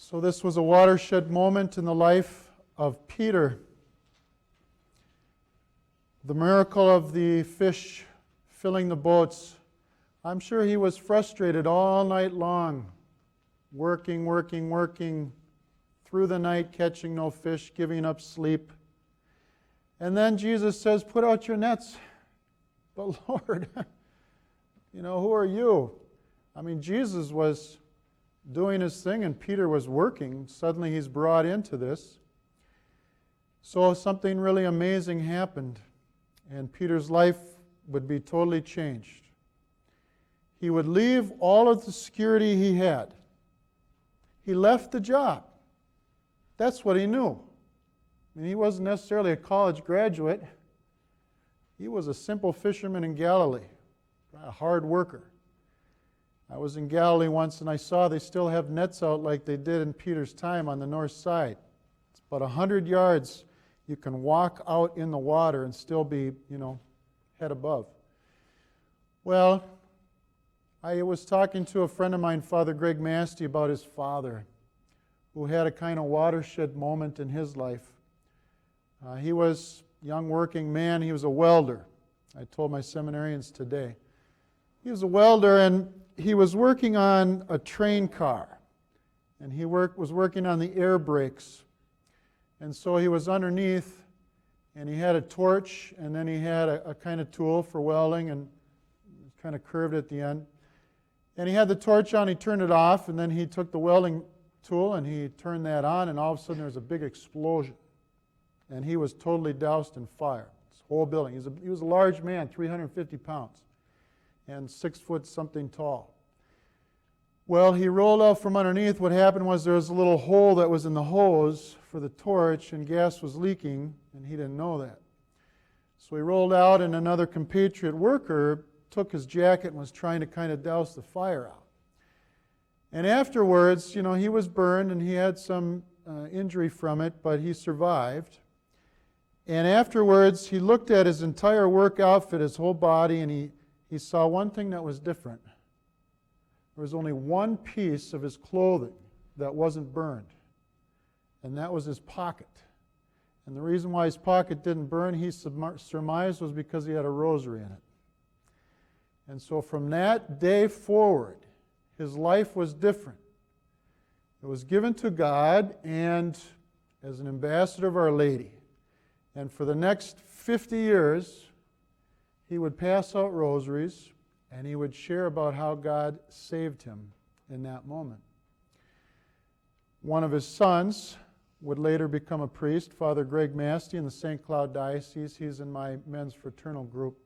So this was a watershed moment in the life of Peter. The miracle of the fish filling the boats. I'm sure he was frustrated all night long, working through the night, catching no fish, giving up sleep. And then Jesus says, "Put out your nets." But Lord, who are you? I mean, Jesus was doing his thing and Peter was working. Suddenly he's brought into this. So something really amazing happened, and Peter's life would be totally changed. He would leave all of the security he had. He left the job. That's what he knew. I mean, he wasn't necessarily a college graduate. He was a simple fisherman in Galilee, a hard worker. I was in Galilee once and I saw they still have nets out like they did in Peter's time on the north side. It's about 100 yards. You can walk out in the water and still be, head above. Well, I was talking to a friend of mine, Father Greg Masty, about his father, who had a kind of watershed moment in his life. He was a young working man. He was a welder. I told my seminarians today. He was a welder, and he was working on a train car, and he was working on the air brakes. And so he was underneath, and he had a torch, and then he had a kind of tool for welding, and kind of curved at the end. And he had the torch on, he turned it off, and then he took the welding tool and he turned that on, and all of a sudden there was a big explosion. And he was totally doused in fire. This whole building. He was a large man, 350 pounds, and 6 foot something tall. Well, he rolled out from underneath. What happened was there was a little hole that was in the hose for the torch, and gas was leaking, and he didn't know that. So he rolled out, and another compatriot worker took his jacket and was trying to kind of douse the fire out. And afterwards, he was burned and he had some injury from it, but he survived. And afterwards, he looked at his entire work outfit, his whole body, and he saw one thing that was different. There was only one piece of his clothing that wasn't burned, and that was his pocket. And the reason why his pocket didn't burn, he surmised, was because he had a rosary in it. And so from that day forward, his life was different. It was given to God and as an ambassador of Our Lady. And for the next 50 years, he would pass out rosaries and he would share about how God saved him in that moment. One of his sons would later become a priest, Father Greg Masty, in the St. Cloud Diocese. He's in my men's fraternal group.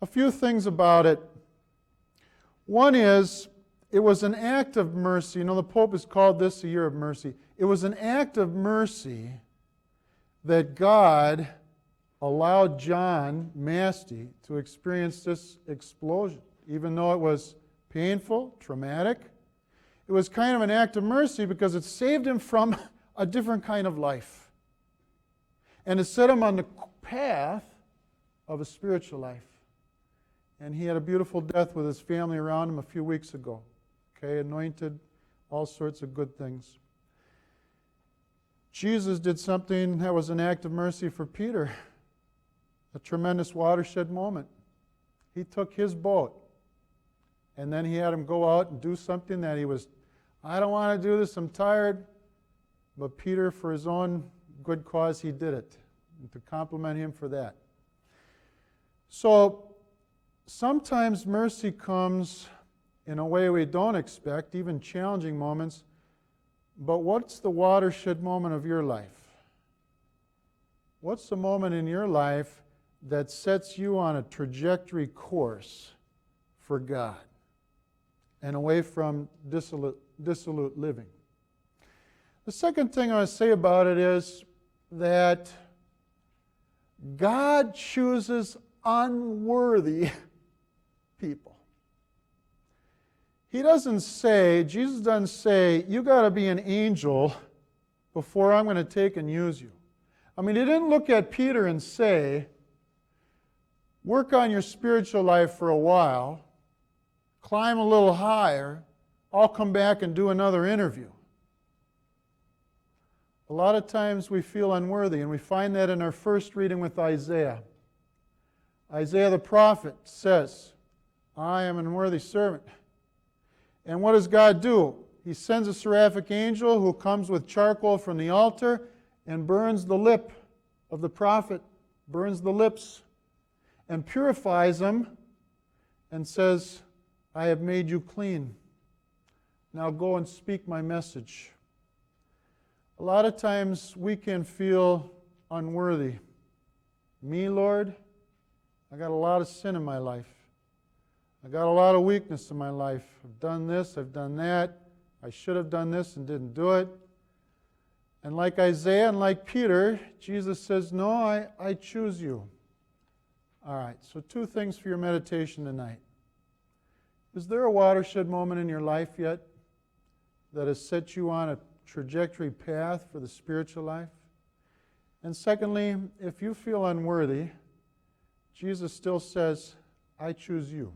A few things about it. One is, it was an act of mercy. The Pope has called this a year of mercy. It was an act of mercy that God allowed John Masty to experience this explosion. Even though it was painful, traumatic, it was kind of an act of mercy because it saved him from a different kind of life. And it set him on the path of a spiritual life. And he had a beautiful death with his family around him a few weeks ago. Anointed, all sorts of good things. Jesus did something that was an act of mercy for Peter. A tremendous watershed moment. He took his boat, and then he had him go out and do something that I don't want to do this, I'm tired. But Peter, for his own good cause, he did it. And to compliment him for that. So, sometimes mercy comes in a way we don't expect, even challenging moments. But what's the watershed moment of your life? What's the moment in your life that sets you on a trajectory course for God and away from dissolute living? The second thing I want to say about it is that God chooses unworthy people. Jesus doesn't say, you got to be an angel before I'm going to take and use you. I mean, he didn't look at Peter and say, work on your spiritual life for a while, climb a little higher, I'll come back and do another interview. A lot of times we feel unworthy, and we find that in our first reading with Isaiah. Isaiah the prophet says, I am an unworthy servant. And what does God do? He sends a seraphic angel who comes with charcoal from the altar and burns the lip of the prophet, burns the lips, and purifies them, and says, I have made you clean. Now go and speak my message. A lot of times we can feel unworthy. Me, Lord, I got a lot of sin in my life. I got a lot of weakness in my life. I've done this, I've done that. I should have done this and didn't do it. And like Isaiah and like Peter, Jesus says, no, I choose you. All right, so 2 things for your meditation tonight. Is there a watershed moment in your life yet that has set you on a trajectory path for the spiritual life? And secondly, if you feel unworthy, Jesus still says, I choose you.